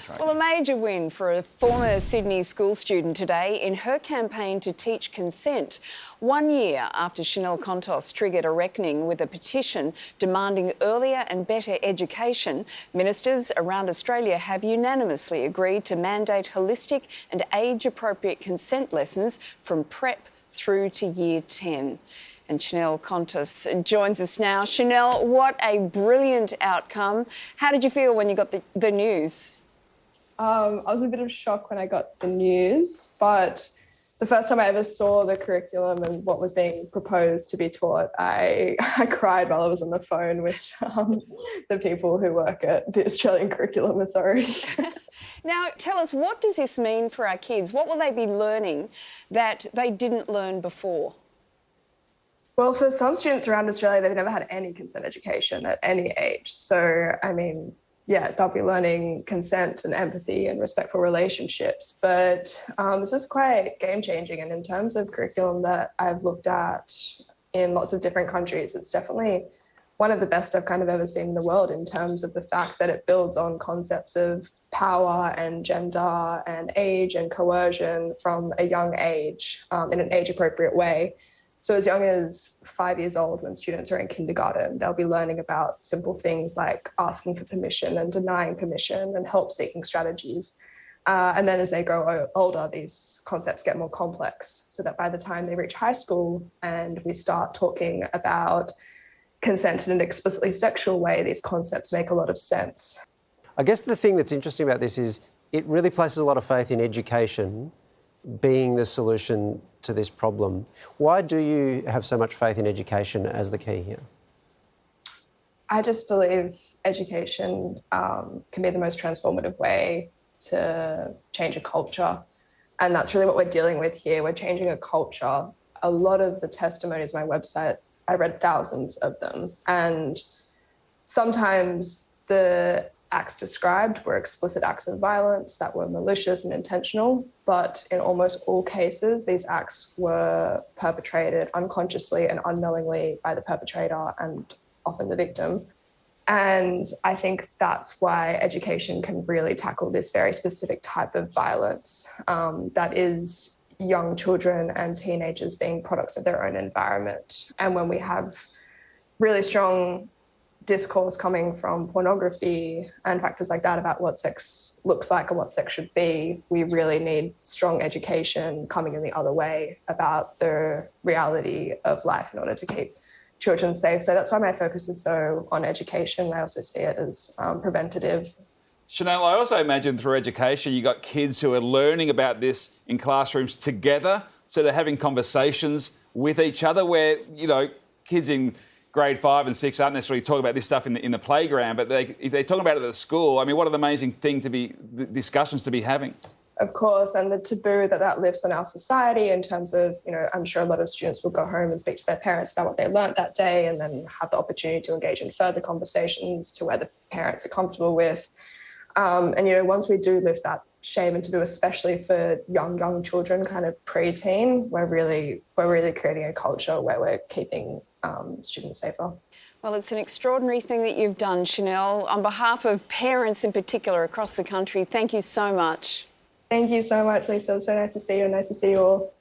right Well, now. a major win for a former Sydney school student today in her campaign to teach consent. 1 year after Chanel Contos triggered a reckoning with a petition demanding earlier and better education, ministers around Australia have unanimously agreed to mandate holistic and age-appropriate consent lessons from prep through to year 10. And Chanel Contos joins us now. Chanel, what a brilliant outcome. How did you feel when you got the news? I was a bit of shock when I got the news, but the first time I ever saw the curriculum and what was being proposed to be taught, I cried while I was on the phone with the people who work at the Australian Curriculum Authority. Now, tell us, what does this mean for our kids? What will they be learning that they didn't learn before? Well, for some students around Australia, they've never had any consent education at any age. So, I mean, yeah, they'll be learning consent and empathy and respectful relationships. But this is quite game-changing. And in terms of curriculum that I've looked at in lots of different countries, it's definitely one of the best I've kind of ever seen in the world in terms of the fact that it builds on concepts of power and gender and age and coercion from a young age in an age-appropriate way. So as young as 5 years old, when students are in kindergarten, they'll be learning about simple things like asking for permission and denying permission and help-seeking strategies. And then as they grow older, these concepts get more complex, so that by the time they reach high school and we start talking about consent in an explicitly sexual way, these concepts make a lot of sense. I guess the thing that's interesting about this is it really places a lot of faith in education being the solution to this problem. Why do you have so much faith in education as the key here? I just believe education can be the most transformative way to change a culture. And that's really what we're dealing with here. We're changing a culture. A lot of the testimonies on my website, I read thousands of them. And sometimes the acts described were explicit acts of violence that were malicious and intentional, but in almost all cases, these acts were perpetrated unconsciously and unknowingly by the perpetrator and often the victim. And I think that's why education can really tackle this very specific type of violence that is young children and teenagers being products of their own environment. And when we have really strong discourse coming from pornography and factors like that about what sex looks like and what sex should be, we really need strong education coming in the other way about the reality of life in order to keep children safe. So that's why my focus is so on education. I also see it as preventative. Chanel, I also imagine through education you got kids who are learning about this in classrooms together, so they're having conversations with each other where, you know, kids in grade 5 and 6 aren't necessarily talking about this stuff in the playground, but if they're talking about it at school, I mean, what an amazing thing to be, discussions to be having. Of course, and the taboo that lives in our society in terms of, you know, I'm sure a lot of students will go home and speak to their parents about what they learnt that day and then have the opportunity to engage in further conversations to where the parents are comfortable with. And, you know, once we do lift that shame and taboo, especially for young children, kind of pre-teen, we're really creating a culture where we're keeping students safer. Well, it's an extraordinary thing that you've done, Chanel. On behalf of parents in particular across the country, thank you so much. Thank you so much, Lisa. It was so nice to see you and nice to see you all.